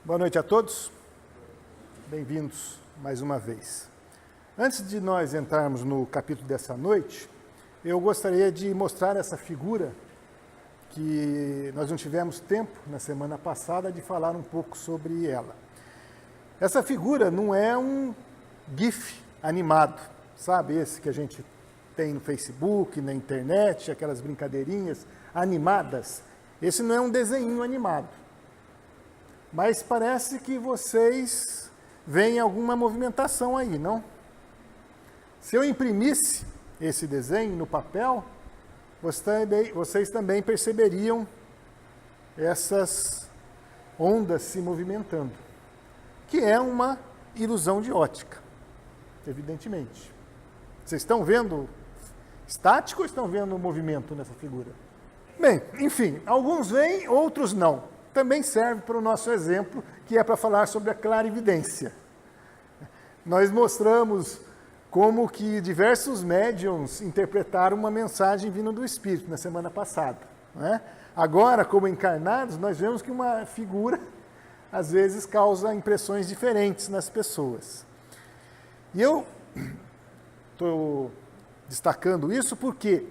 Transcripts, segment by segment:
Boa noite a todos, bem-vindos mais uma vez. Antes de nós entrarmos no capítulo dessa noite, eu gostaria de mostrar essa figura que nós não tivemos tempo na semana passada de falar um pouco sobre ela. Essa figura não é um GIF animado, sabe, esse que a gente tem no Facebook, na internet, aquelas brincadeirinhas animadas. Esse não é um desenho animado. Mas parece que vocês veem alguma movimentação aí, não? Se eu imprimisse esse desenho no papel, vocês também perceberiam essas ondas se movimentando, que é uma ilusão de ótica, evidentemente. Vocês estão vendo estático ou estão vendo movimento nessa figura? Bem, enfim, alguns veem, outros não. Também serve para o nosso exemplo, que é para falar sobre a clarividência. Nós mostramos como que diversos médiuns interpretaram uma mensagem vinda do Espírito na semana passada, não é? Agora, como encarnados, nós vemos que uma figura, às vezes, causa impressões diferentes nas pessoas. E eu estou destacando isso porque,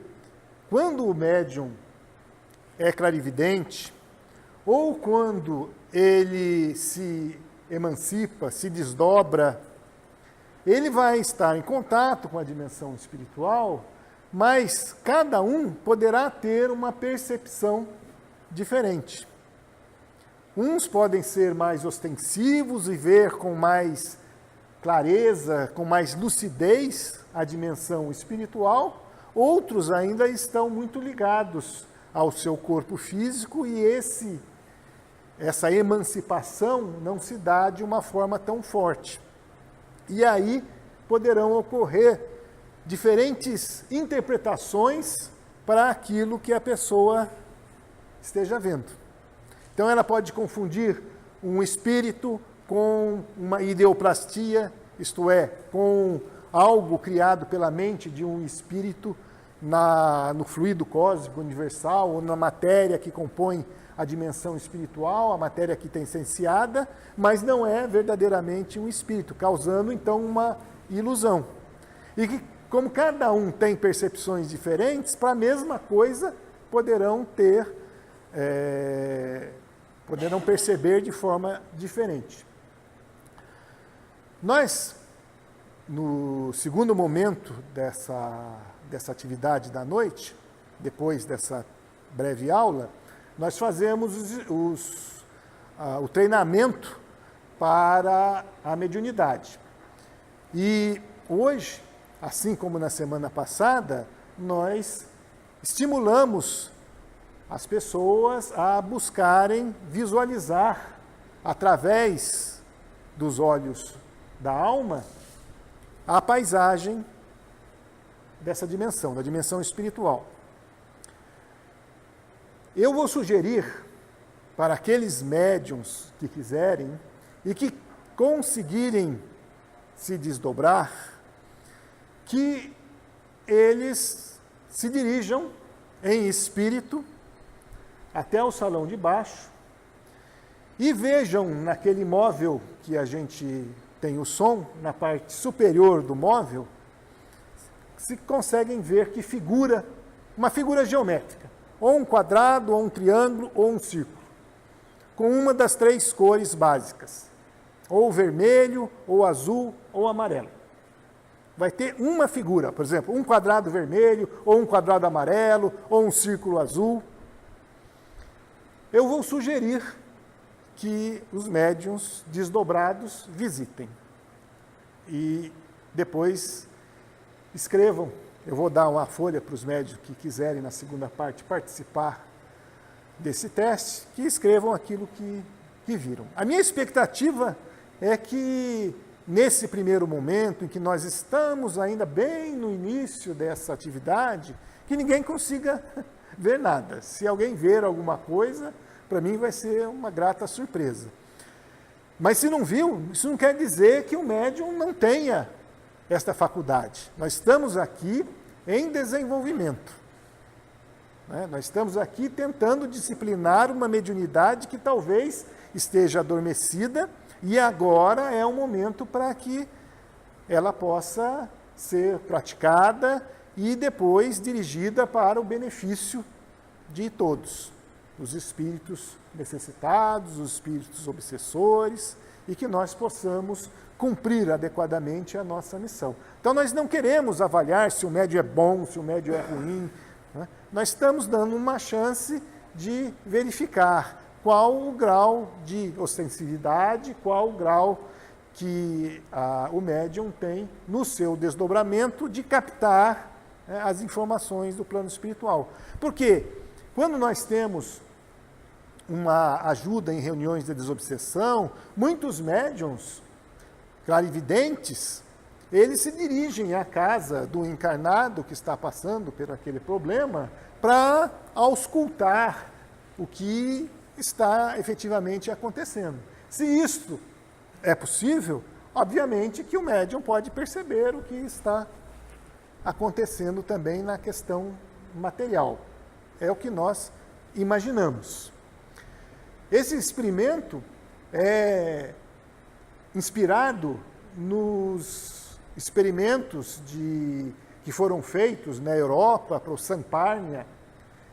quando o médium é clarividente, ou quando ele se emancipa, se desdobra, ele vai estar em contato com a dimensão espiritual, mas cada um poderá ter uma percepção diferente. Uns podem ser mais ostensivos e ver com mais clareza, com mais lucidez a dimensão espiritual, outros ainda estão muito ligados ao seu corpo físico e essa emancipação não se dá de uma forma tão forte. E aí poderão ocorrer diferentes interpretações para aquilo que a pessoa esteja vendo. Então ela pode confundir um espírito com uma ideoplastia, isto é, com algo criado pela mente de um espírito no fluido cósmico universal, ou na matéria que compõe a dimensão espiritual, a matéria que tem essenciada, mas não é verdadeiramente um espírito, causando então uma ilusão. E que, como cada um tem percepções diferentes, para a mesma coisa poderão perceber de forma diferente. Nós, no segundo momento dessa atividade da noite, depois dessa breve aula, nós fazemos o treinamento para a mediunidade. E hoje, assim como na semana passada, nós estimulamos as pessoas a buscarem visualizar, através dos olhos da alma, a paisagem dessa dimensão, da dimensão espiritual. Eu vou sugerir para aqueles médiuns que quiserem e que conseguirem se desdobrar, que eles se dirijam em espírito até o salão de baixo e vejam naquele móvel que a gente tem o som, na parte superior do móvel, se conseguem ver que figura, uma figura geométrica, ou um quadrado, ou um triângulo, ou um círculo, com uma das três cores básicas, ou vermelho, ou azul, ou amarelo. Vai ter uma figura, por exemplo, um quadrado vermelho, ou um quadrado amarelo, ou um círculo azul. Eu vou sugerir que os médiuns desdobrados visitem e depois escrevam. Eu vou dar uma folha para os médiuns que quiserem, na segunda parte, participar desse teste, que escrevam aquilo que viram. A minha expectativa é que, nesse primeiro momento, em que nós estamos ainda bem no início dessa atividade, que ninguém consiga ver nada. Se alguém ver alguma coisa, para mim vai ser uma grata surpresa. Mas se não viu, isso não quer dizer que o médium não tenha esta faculdade. Nós estamos aqui em desenvolvimento. Nós estamos aqui tentando disciplinar uma mediunidade que talvez esteja adormecida e agora é o momento para que ela possa ser praticada e depois dirigida para o benefício de todos, os espíritos necessitados, os espíritos obsessores, e que nós possamos cumprir adequadamente a nossa missão. Então, nós não queremos avaliar se o médium é bom, se o médium é ruim, né? Nós estamos dando uma chance de verificar qual o grau de ostensividade, qual o grau que o médium tem no seu desdobramento de captar as informações do plano espiritual. Porque quando nós temos uma ajuda em reuniões de desobsessão, muitos médiuns clarividentes, eles se dirigem à casa do encarnado que está passando por aquele problema para auscultar o que está efetivamente acontecendo. Se isto é possível, obviamente que o médium pode perceber o que está acontecendo também na questão material. É o que nós imaginamos. Esse experimento é inspirado nos experimentos que foram feitos na Europa, para o Samparnia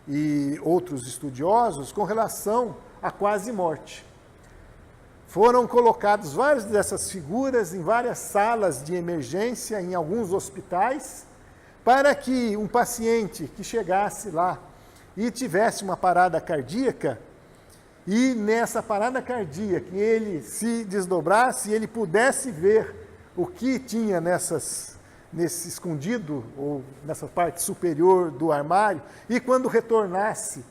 e outros estudiosos, com relação à quase morte. Foram colocadas várias dessas figuras em várias salas de emergência, em alguns hospitais, para que um paciente que chegasse lá e tivesse uma parada cardíaca, e nessa parada cardíaca ele se desdobrasse, ele pudesse ver o que tinha nesse escondido, ou nessa parte superior do armário, e quando retornasse,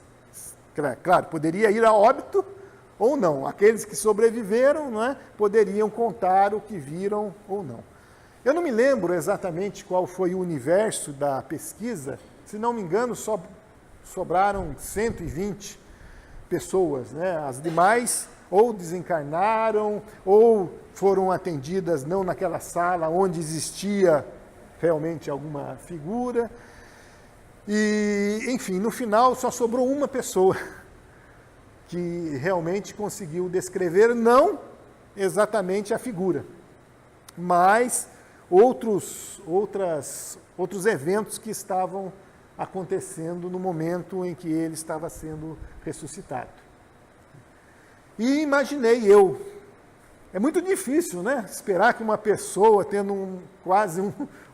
claro, poderia ir a óbito ou não. Aqueles que sobreviveram, não é, poderiam contar o que viram ou não. Eu não me lembro exatamente qual foi o universo da pesquisa, se não me engano, sobraram 120 pessoas, né? As demais ou desencarnaram ou foram atendidas não naquela sala onde existia realmente alguma figura. E, enfim, no final só sobrou uma pessoa que realmente conseguiu descrever não exatamente a figura, mas outros eventos que estavam acontecendo no momento em que ele estava sendo ressuscitado. E imaginei eu, é muito difícil, né, esperar que uma pessoa tendo quase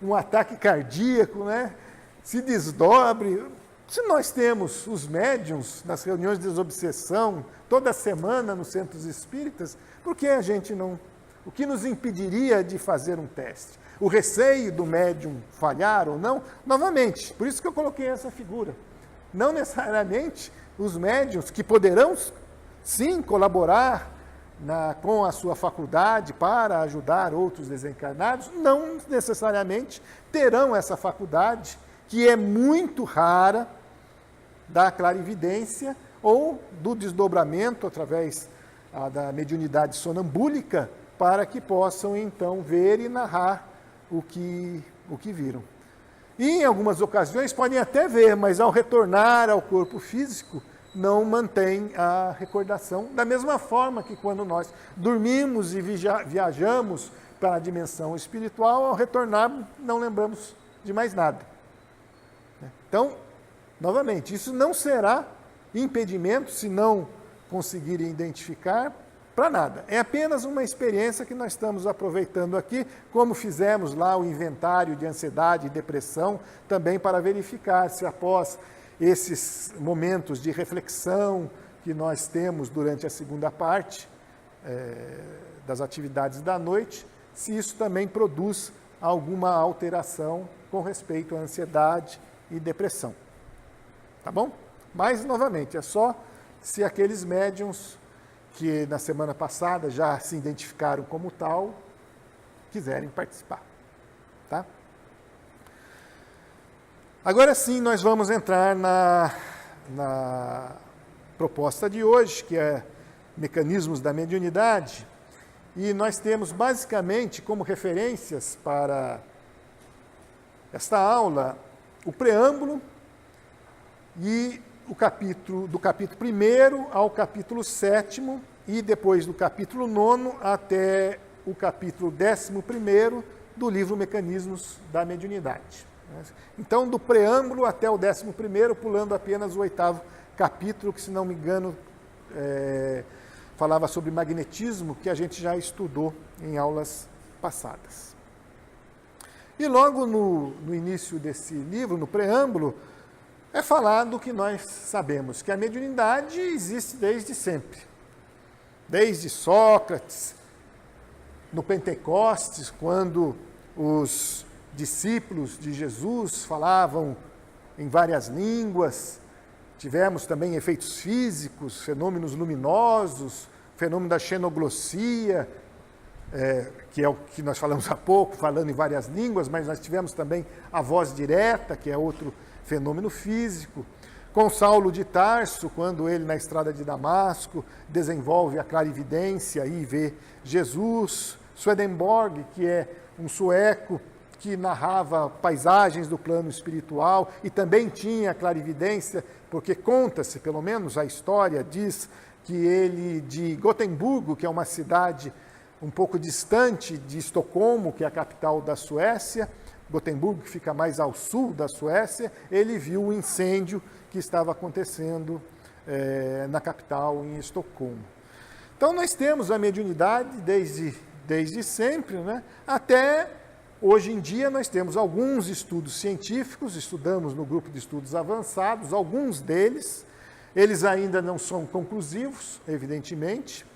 um ataque cardíaco, né, se desdobre. Se nós temos os médiuns nas reuniões de desobsessão toda semana nos centros espíritas, por que a gente não... O que nos impediria de fazer um teste? O receio do médium falhar ou não? Novamente, por isso que eu coloquei essa figura. Não necessariamente os médiuns que poderão, sim, colaborar com a sua faculdade para ajudar outros desencarnados, não necessariamente terão essa faculdade, que é muito rara, da clarividência ou do desdobramento através da mediunidade sonambúlica, para que possam então ver e narrar o que viram. E em algumas ocasiões podem até ver, mas ao retornar ao corpo físico, não mantém a recordação, da mesma forma que quando nós dormimos e viajamos para a dimensão espiritual, ao retornar não lembramos de mais nada. Então, novamente, isso não será impedimento, se não conseguirem identificar, para nada. É apenas uma experiência que nós estamos aproveitando aqui, como fizemos lá o inventário de ansiedade e depressão, também para verificar se após esses momentos de reflexão que nós temos durante a segunda parte das atividades da noite, se isso também produz alguma alteração com respeito à ansiedade e depressão. Tá bom? Mas, novamente, é só se aqueles médiuns que na semana passada já se identificaram como tal, quiserem participar. Tá? Agora sim, nós vamos entrar na proposta de hoje, que é mecanismos da mediunidade, e nós temos basicamente como referências para esta aula o preâmbulo e do capítulo 1º ao capítulo 7º e depois do capítulo 9 até o capítulo 11º do livro Mecanismos da Mediunidade. Então, do preâmbulo até o 11º, pulando apenas o 8º capítulo, que, se não me engano, falava sobre magnetismo, que a gente já estudou em aulas passadas. E logo no início desse livro, no preâmbulo, é falado que nós sabemos, que a mediunidade existe desde sempre. Desde Sócrates, no Pentecostes, quando os discípulos de Jesus falavam em várias línguas, tivemos também efeitos físicos, fenômenos luminosos, fenômeno da xenoglossia, que é o que nós falamos há pouco, falando em várias línguas, mas nós tivemos também a voz direta, que é outro fenômeno físico. Com Saulo de Tarso, quando ele, na estrada de Damasco, desenvolve a clarividência e vê Jesus. Swedenborg, que é um sueco que narrava paisagens do plano espiritual e também tinha clarividência, porque conta-se, pelo menos a história diz, que ele, de Gotemburgo, que é uma cidade um pouco distante de Estocolmo, que é a capital da Suécia, Gotemburgo, que fica mais ao sul da Suécia, ele viu o incêndio que estava acontecendo na capital, em Estocolmo. Então, nós temos a mediunidade desde sempre, né? Até hoje em dia nós temos alguns estudos científicos, estudamos no grupo de estudos avançados, alguns deles, eles ainda não são conclusivos, evidentemente.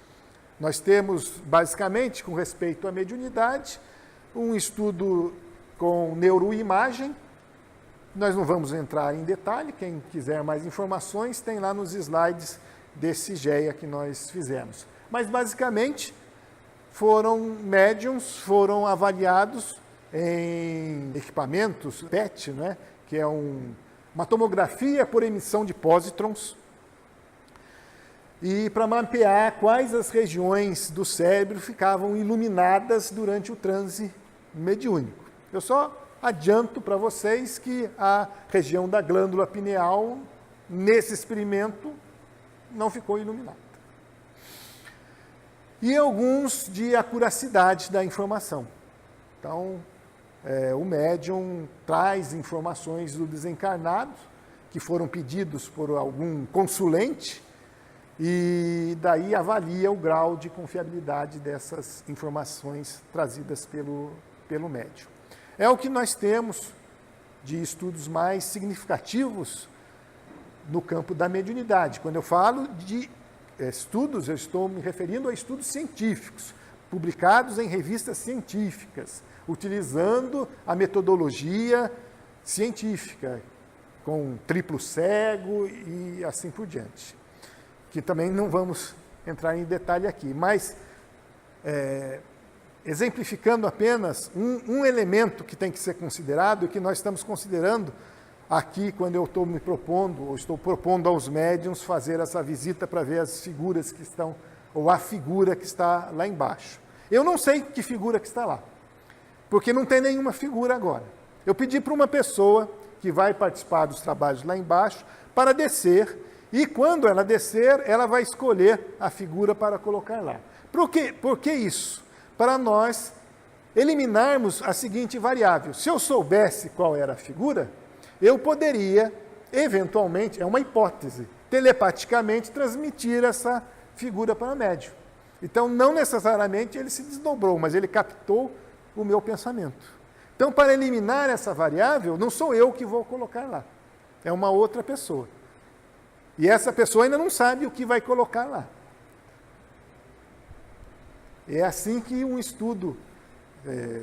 Nós temos, basicamente, com respeito à mediunidade, um estudo com neuroimagem. Nós não vamos entrar em detalhe, quem quiser mais informações tem lá nos slides desse GEA que nós fizemos. Mas, basicamente, médiums foram avaliados em equipamentos PET, né, que é uma tomografia por emissão de pósitrons, e para mapear quais as regiões do cérebro ficavam iluminadas durante o transe mediúnico. Eu só adianto para vocês que a região da glândula pineal, nesse experimento, não ficou iluminada. E alguns de acuracidade da informação. Então, o médium traz informações do desencarnado, que foram pedidos por algum consulente, e daí avalia o grau de confiabilidade dessas informações trazidas pelo médium. É o que nós temos de estudos mais significativos no campo da mediunidade. Quando eu falo de estudos, eu estou me referindo a estudos científicos, publicados em revistas científicas, utilizando a metodologia científica, com triplo cego e assim por diante. Que também não vamos entrar em detalhe aqui, mas exemplificando apenas um elemento que tem que ser considerado e que nós estamos considerando aqui quando eu estou me propondo, ou estou propondo aos médiuns fazer essa visita para ver as figuras que estão, ou a figura que está lá embaixo. Eu não sei que figura que está lá, porque não tem nenhuma figura agora. Eu pedi para uma pessoa que vai participar dos trabalhos lá embaixo para descer, e quando ela descer, ela vai escolher a figura para colocar lá. Por que isso? Para nós eliminarmos a seguinte variável. Se eu soubesse qual era a figura, eu poderia, eventualmente, é uma hipótese, telepaticamente transmitir essa figura para o médium. Então, não necessariamente ele se desdobrou, mas ele captou o meu pensamento. Então, para eliminar essa variável, não sou eu que vou colocar lá, é uma outra pessoa. E essa pessoa ainda não sabe o que vai colocar lá. É assim que um estudo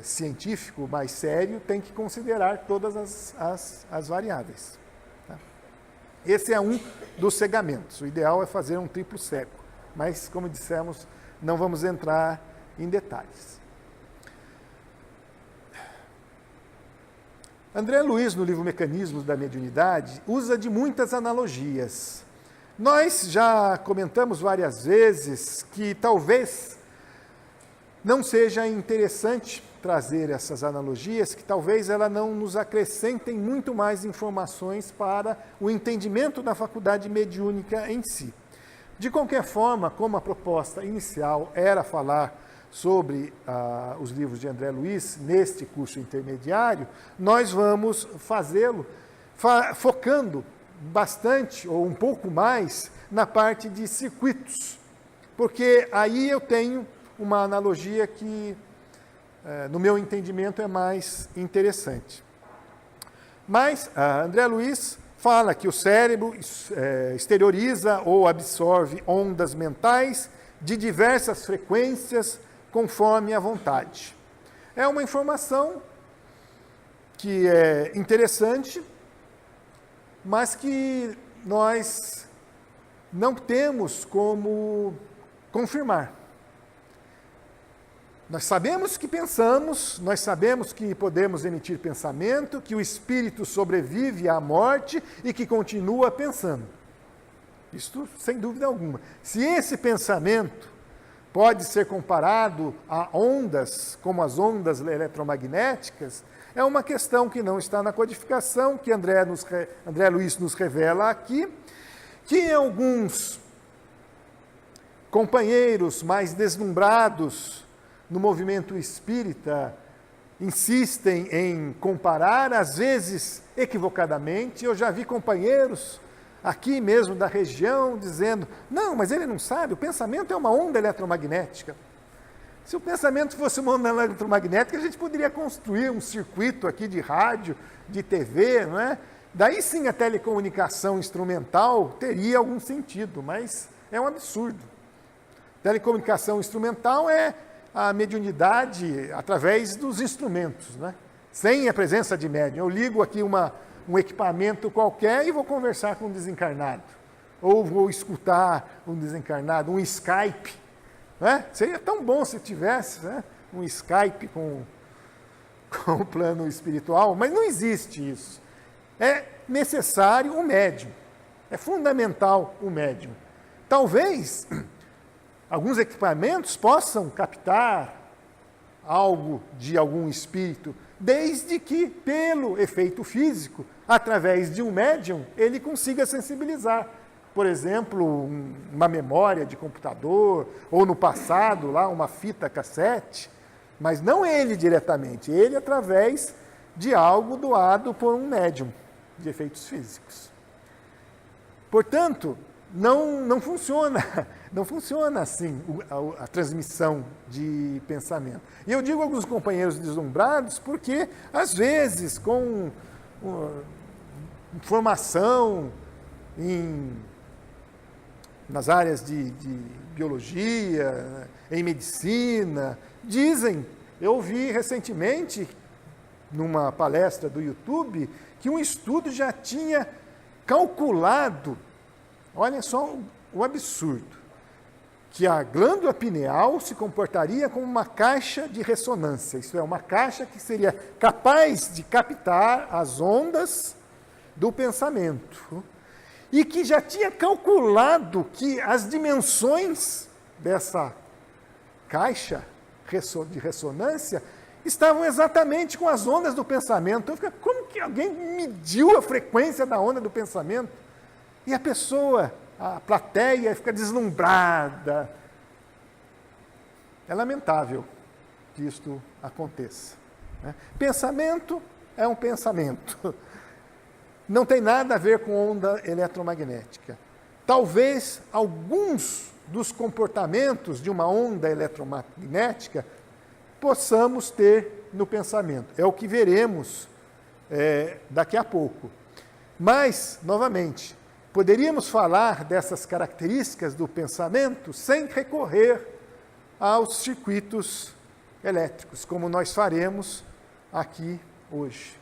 científico mais sério tem que considerar todas as variáveis. Tá? Esse é um dos cegamentos. O ideal é fazer um triplo cego. Mas, como dissemos, não vamos entrar em detalhes. André Luiz, no livro Mecanismos da Mediunidade, usa de muitas analogias. Nós já comentamos várias vezes que talvez não seja interessante trazer essas analogias, que talvez elas não nos acrescentem muito mais informações para o entendimento da faculdade mediúnica em si. De qualquer forma, como a proposta inicial era falar sobre os livros de André Luiz, neste curso intermediário, nós vamos fazê-lo focando bastante, ou um pouco mais, na parte de circuitos, porque aí eu tenho uma analogia que, no meu entendimento, é mais interessante. Mas André Luiz fala que o cérebro exterioriza ou absorve ondas mentais de diversas frequências conforme a vontade. É uma informação que é interessante, mas que nós não temos como confirmar. Nós sabemos que pensamos, nós sabemos que podemos emitir pensamento, que o espírito sobrevive à morte e que continua pensando. Isto sem dúvida alguma. Se esse pensamento pode ser comparado a ondas, como as ondas eletromagnéticas, é uma questão que não está na codificação, que André Luiz nos revela aqui, que alguns companheiros mais deslumbrados no movimento espírita insistem em comparar, às vezes equivocadamente. Eu já vi companheiros aqui mesmo da região dizendo, não, mas ele não sabe, o pensamento é uma onda eletromagnética. Se o pensamento fosse uma onda eletromagnética, a gente poderia construir um circuito aqui de rádio, de TV, não é? Daí sim a telecomunicação instrumental teria algum sentido, mas é um absurdo. Telecomunicação instrumental é a mediunidade através dos instrumentos, né? Sem a presença de médium. Eu ligo aqui um equipamento qualquer e vou conversar com um desencarnado. Ou vou escutar um desencarnado, um Skype. Né? Seria tão bom se tivesse, né, um Skype com o plano espiritual, mas não existe isso. É necessário um médium. É fundamental o médium. Talvez alguns equipamentos possam captar algo de algum espírito, desde que, pelo efeito físico, através de um médium, ele consiga sensibilizar. Por exemplo, uma memória de computador, ou no passado, lá, uma fita cassete, mas não ele diretamente, ele através de algo doado por um médium de efeitos físicos. Portanto, não funciona assim a transmissão de pensamento. E eu digo a alguns companheiros deslumbrados porque, às vezes, com formação nas áreas de biologia, em medicina, dizem, eu ouvi recentemente, numa palestra do YouTube, que um estudo já tinha calculado, olha só o absurdo, que a glândula pineal se comportaria como uma caixa de ressonância, isto é, uma caixa que seria capaz de captar as ondas do pensamento, e que já tinha calculado que as dimensões dessa caixa de ressonância estavam exatamente com as ondas do pensamento. Eu fico, como que alguém mediu a frequência da onda do pensamento? E a pessoa, a plateia, fica deslumbrada. É lamentável que isto aconteça. Né? Pensamento é um pensamento. Não tem nada a ver com onda eletromagnética. Talvez alguns dos comportamentos de uma onda eletromagnética possamos ter no pensamento. É o que veremos daqui a pouco. Mas, novamente, poderíamos falar dessas características do pensamento sem recorrer aos circuitos elétricos, como nós faremos aqui hoje.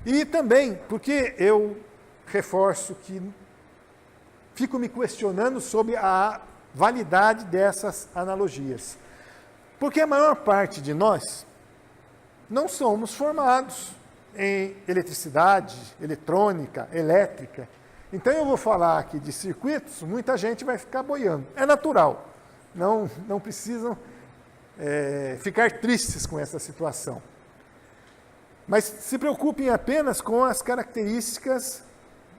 E também, porque eu reforço que fico me questionando sobre a validade dessas analogias. Porque a maior parte de nós não somos formados em eletricidade, eletrônica, elétrica. Então eu vou falar aqui de circuitos, muita gente vai ficar boiando. É natural, não precisam ficar tristes com essa situação. Mas se preocupem apenas com as características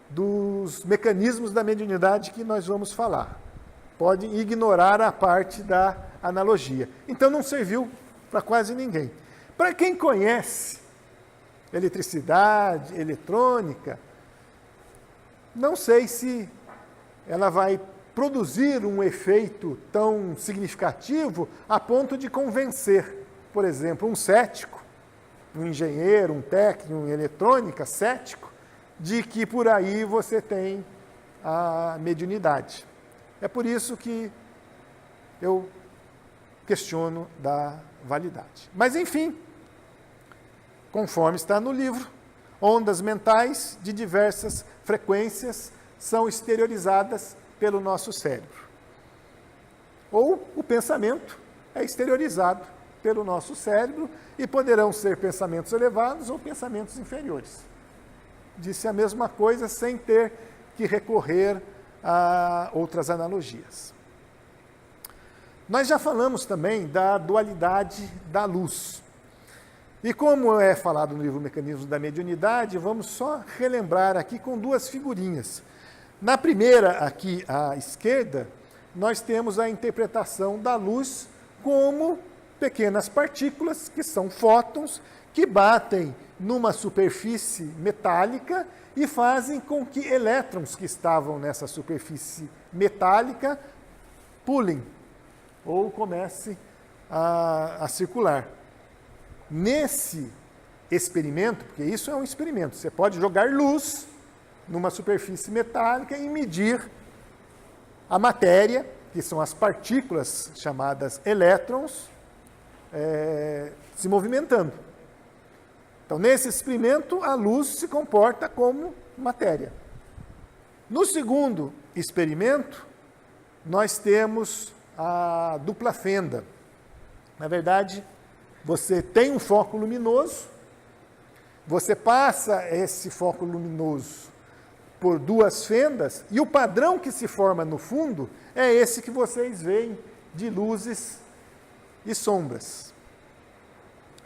dos mecanismos da mediunidade que nós vamos falar. Podem ignorar a parte da analogia. Então não serviu para quase ninguém. Para quem conhece eletricidade, eletrônica, não sei se ela vai produzir um efeito tão significativo a ponto de convencer, por exemplo, um cético, um engenheiro, um técnico em eletrônica, cético, de que por aí você tem a mediunidade. É por isso que eu questiono da validade. Mas, enfim, conforme está no livro, ondas mentais de diversas frequências são exteriorizadas pelo nosso cérebro. Ou o pensamento é exteriorizado pelo nosso cérebro e poderão ser pensamentos elevados ou pensamentos inferiores. Disse a mesma coisa sem ter que recorrer a outras analogias. Nós já falamos também da dualidade da luz. E como é falado no livro Mecanismos da Mediunidade, vamos só relembrar aqui com duas figurinhas. Na primeira, aqui à esquerda, nós temos a interpretação da luz como pequenas partículas, que são fótons, que batem numa superfície metálica e fazem com que elétrons que estavam nessa superfície metálica pulem ou comecem a circular. Nesse experimento, porque isso é um experimento, você pode jogar luz numa superfície metálica e medir a matéria, que são as partículas chamadas elétrons, se movimentando. Então, nesse experimento, a luz se comporta como matéria. No segundo experimento, nós temos a dupla fenda. Na verdade, você tem um foco luminoso, você passa esse foco luminoso por duas fendas, e o padrão que se forma no fundo é esse que vocês veem de luzes e sombras.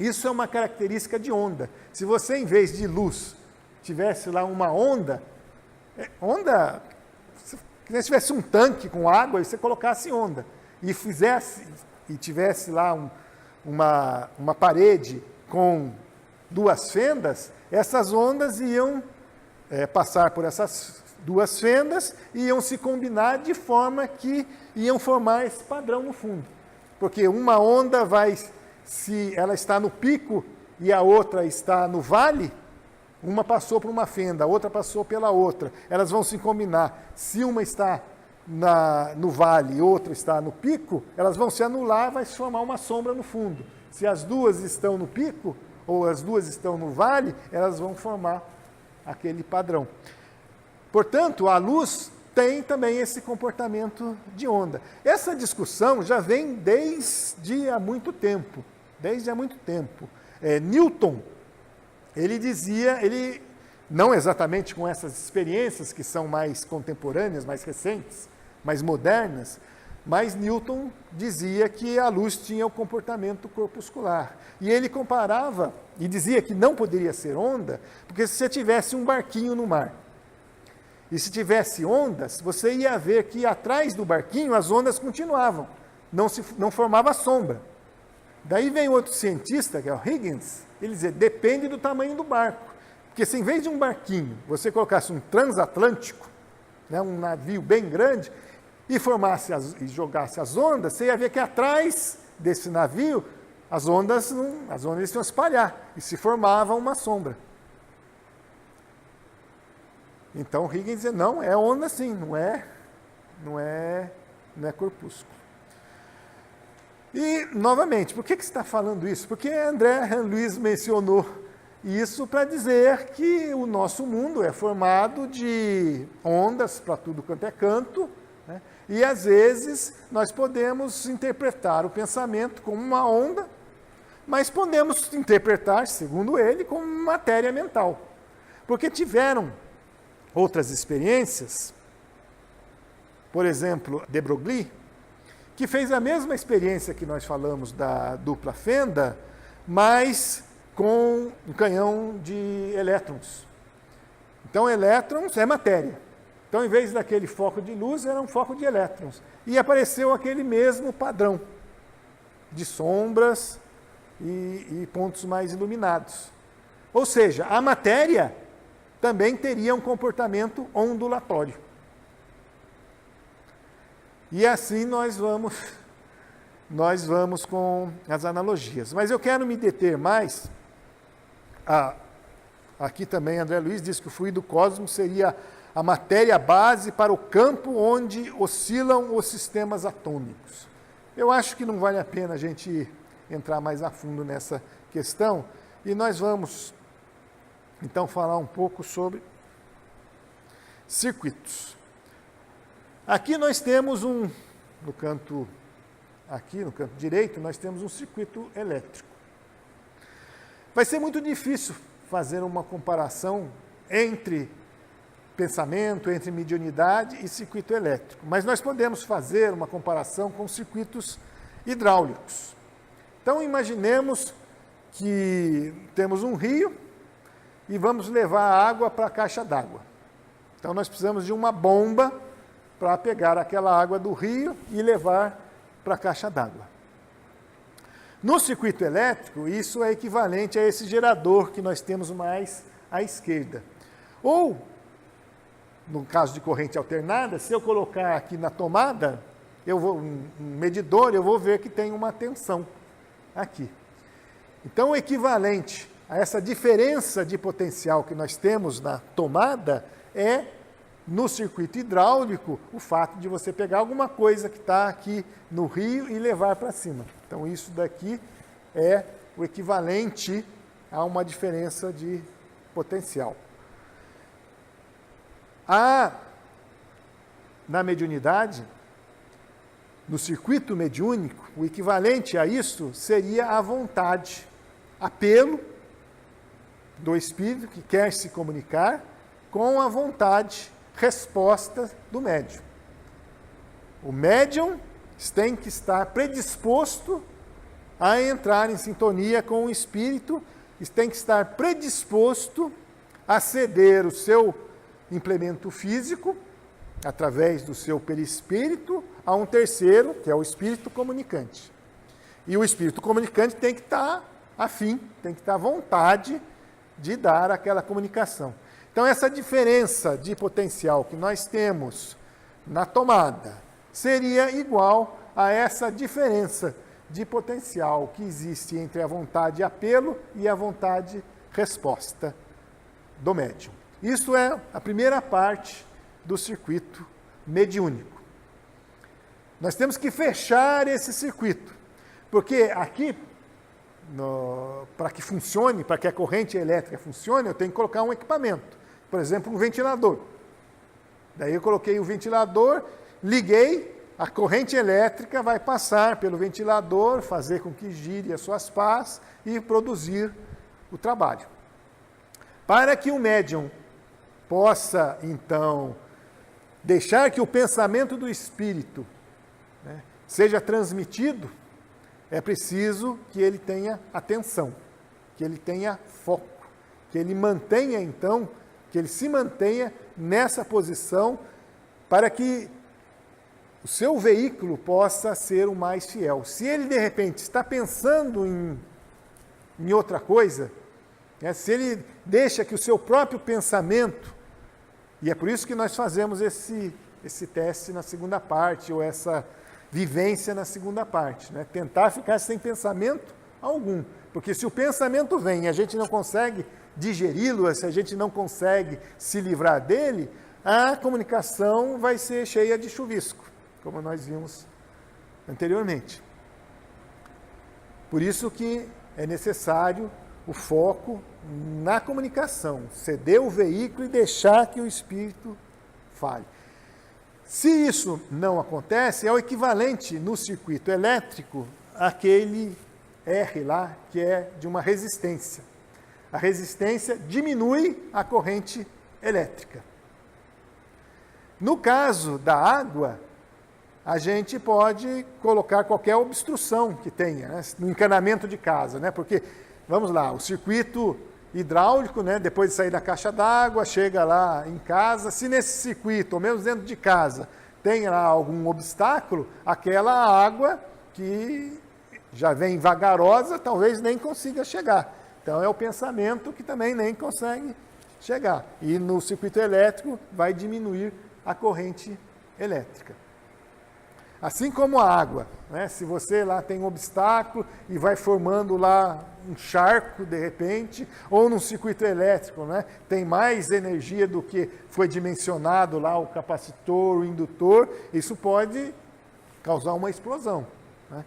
Isso é uma característica de onda. Se você, em vez de luz, tivesse lá uma onda, se tivesse um tanque com água e você colocasse onda, e tivesse lá uma parede com duas fendas, essas ondas iam passar por essas duas fendas e iam se combinar de forma que iam formar esse padrão no fundo. Porque uma onda se ela está no pico e a outra está no vale, uma passou por uma fenda, a outra passou pela outra. Elas vão se combinar. Se uma está no vale e outra está no pico, elas vão se anular, vai se formar uma sombra no fundo. Se as duas estão no pico ou as duas estão no vale, elas vão formar aquele padrão. Portanto, a luz tem também esse comportamento de onda. Essa discussão já vem desde há muito tempo. Newton, ele dizia, não exatamente com essas experiências que são mais contemporâneas, mais recentes, mais modernas, mas Newton dizia que a luz tinha o comportamento corpuscular. E ele comparava e dizia que não poderia ser onda, porque se você tivesse um barquinho no mar, e se tivesse ondas, você ia ver que atrás do barquinho as ondas continuavam, não formava sombra. Daí vem outro cientista, que é o Huygens, ele dizia, depende do tamanho do barco. Porque se em vez de um barquinho, você colocasse um transatlântico, um navio bem grande, e jogasse as ondas, você ia ver que atrás desse navio, as ondas iam espalhar, e se formava uma sombra. Então Huygens dizia, não, é onda sim, não é corpúsculo. E, novamente, por que você está falando isso? Porque André Luiz mencionou isso para dizer que o nosso mundo é formado de ondas para tudo quanto é canto, né? E, às vezes, nós podemos interpretar o pensamento como uma onda, mas podemos interpretar, segundo ele, como matéria mental. Porque tiveram outras experiências, por exemplo, de Broglie, que fez a mesma experiência que nós falamos da dupla fenda, mas com um canhão de elétrons. Então, elétrons é matéria. Então, em vez daquele foco de luz, era um foco de elétrons. E apareceu aquele mesmo padrão de sombras e pontos mais iluminados. Ou seja, a matéria também teria um comportamento ondulatório. E assim nós vamos com as analogias. Mas eu quero me deter mais. Aqui também André Luiz diz que o fluido cósmico seria a matéria base para o campo onde oscilam os sistemas atômicos. Eu acho que não vale a pena a gente entrar mais a fundo nessa questão, e nós vamos, então, falar um pouco sobre circuitos. Aqui nós temos no canto direito, nós temos um circuito elétrico. Vai ser muito difícil fazer uma comparação entre pensamento, entre mediunidade e circuito elétrico. Mas nós podemos fazer uma comparação com circuitos hidráulicos. Então, imaginemos que temos um rio e vamos levar a água para a caixa d'água. Então, nós precisamos de uma bomba para pegar aquela água do rio e levar para a caixa d'água. No circuito elétrico, isso é equivalente a esse gerador que nós temos mais à esquerda. Ou, no caso de corrente alternada, se eu colocar aqui na tomada, um medidor, eu vou ver que tem uma tensão aqui. Então, o equivalente a essa diferença de potencial que nós temos na tomada é, no circuito hidráulico, o fato de você pegar alguma coisa que está aqui no rio e levar para cima. Então, isso daqui é o equivalente a uma diferença de potencial. Na mediunidade, no circuito mediúnico, o equivalente a isso seria a vontade, apelo do espírito que quer se comunicar com a vontade, resposta do médium. O médium tem que estar predisposto a entrar em sintonia com o espírito, tem que estar predisposto a ceder o seu implemento físico, através do seu perispírito, a um terceiro, que é o espírito comunicante. E o espírito comunicante tem que estar afim, tem que estar à vontade de dar aquela comunicação. Então, essa diferença de potencial que nós temos na tomada seria igual a essa diferença de potencial que existe entre a vontade apelo e a vontade resposta do médium. Isso é a primeira parte do circuito mediúnico. Nós temos que fechar esse circuito, porque aqui, para que funcione, para que a corrente elétrica funcione, eu tenho que colocar um equipamento, por exemplo, um ventilador. Daí eu coloquei o ventilador, liguei, a corrente elétrica vai passar pelo ventilador, fazer com que gire as suas pás e produzir o trabalho. Para que o médium possa, então, deixar que o pensamento do espírito, seja transmitido, é preciso que ele tenha atenção, que ele tenha foco, que ele mantenha, então, que ele se mantenha nessa posição para que o seu veículo possa ser o mais fiel. Se ele, de repente, está pensando em outra coisa, se ele deixa que o seu próprio pensamento, e é por isso que nós fazemos esse teste na segunda parte, ou essa vivência na segunda parte, tentar ficar sem pensamento algum, porque se o pensamento vem e a gente não consegue digeri-lo, se a gente não consegue se livrar dele, a comunicação vai ser cheia de chuvisco, como nós vimos anteriormente. Por isso que é necessário o foco na comunicação, ceder o veículo e deixar que o espírito fale. Se isso não acontece, é o equivalente no circuito elétrico àquele R lá, que é de uma resistência. A resistência diminui a corrente elétrica. No caso da água, a gente pode colocar qualquer obstrução que tenha, no encanamento de casa, porque, vamos lá, o circuito hidráulico, né? Depois de sair da caixa d'água, chega lá em casa, se nesse circuito, ou mesmo dentro de casa, tem lá algum obstáculo, aquela água que já vem vagarosa, talvez nem consiga chegar. Então é o pensamento que também nem consegue chegar. E no circuito elétrico vai diminuir a corrente elétrica. Assim como a água, né? Se você lá tem um obstáculo e vai formando lá um charco de repente, ou num circuito elétrico, né? Tem mais energia do que foi dimensionado lá o capacitor, o indutor, isso pode causar uma explosão, né?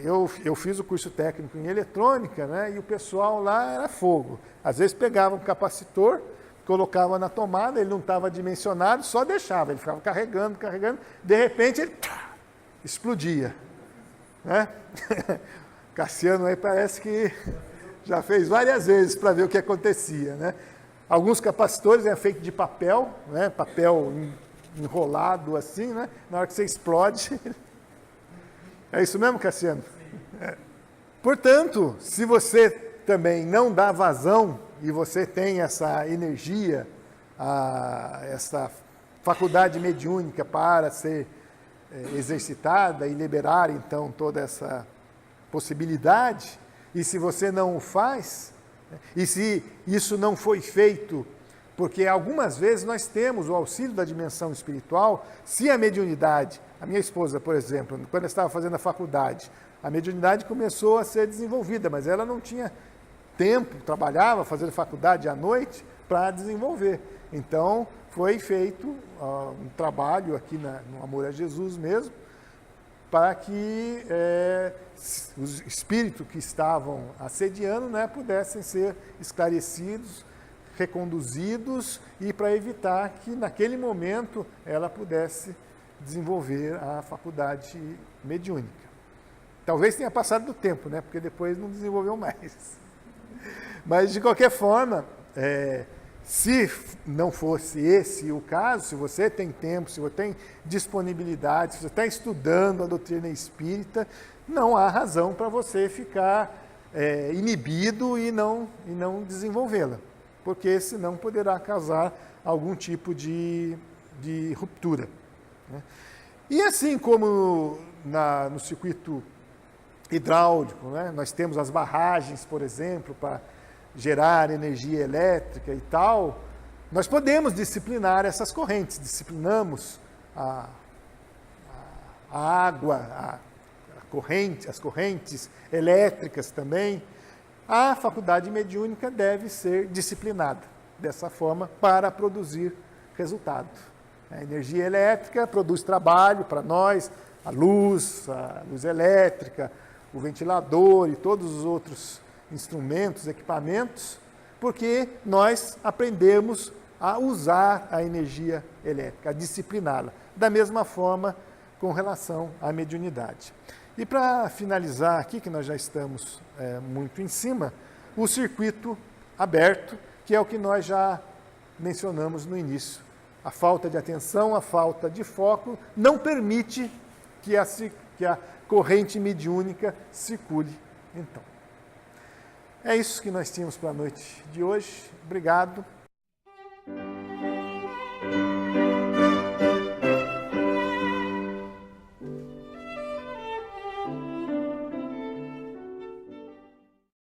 Eu fiz o curso técnico em eletrônica, né? E o pessoal lá era fogo. Às vezes pegava um capacitor, colocava na tomada, ele não estava dimensionado, só deixava, ele ficava carregando, de repente ele explodia, né? Cassiano aí parece que já fez várias vezes para ver o que acontecia, né? Alguns capacitores é feito de papel, né? Papel enrolado assim, né? Na hora que você explode. É isso mesmo, Cassiano? É. Portanto, se você também não dá vazão e você tem essa energia, essa faculdade mediúnica para ser exercitada e liberar então toda essa possibilidade, e se você não o faz, e se isso não foi feito, porque algumas vezes nós temos o auxílio da dimensão espiritual, se a mediunidade, a minha esposa, por exemplo, quando eu estava fazendo a faculdade, a mediunidade começou a ser desenvolvida, mas ela não tinha tempo, trabalhava fazendo faculdade à noite para desenvolver. Então, foi feito um trabalho aqui no Amor a Jesus mesmo, para que os espíritos que estavam assediando, né, pudessem ser esclarecidos, reconduzidos, e para evitar que naquele momento ela pudesse desenvolver a faculdade mediúnica. Talvez tenha passado do tempo, né, porque depois não desenvolveu mais. Mas, de qualquer forma, se não fosse esse o caso, se você tem tempo, se você tem disponibilidade, se você está estudando a doutrina espírita, não há razão para você ficar inibido e não desenvolvê-la, porque senão poderá causar algum tipo de ruptura, né? E assim como no circuito hidráulico, né, nós temos as barragens, por exemplo, para gerar energia elétrica e tal, nós podemos disciplinar essas correntes, disciplinamos a água, as correntes elétricas também. A faculdade mediúnica deve ser disciplinada dessa forma para produzir resultado. A energia elétrica produz trabalho para nós, a luz elétrica, o ventilador e todos os outros instrumentos, equipamentos, porque nós aprendemos a usar a energia elétrica, a discipliná-la. Da mesma forma com relação à mediunidade. E para finalizar aqui, que nós já estamos muito em cima, o circuito aberto, que é o que nós já mencionamos no início. A falta de atenção, a falta de foco não permite que a corrente mediúnica circule. Então, é isso que nós tínhamos para a noite de hoje. Obrigado.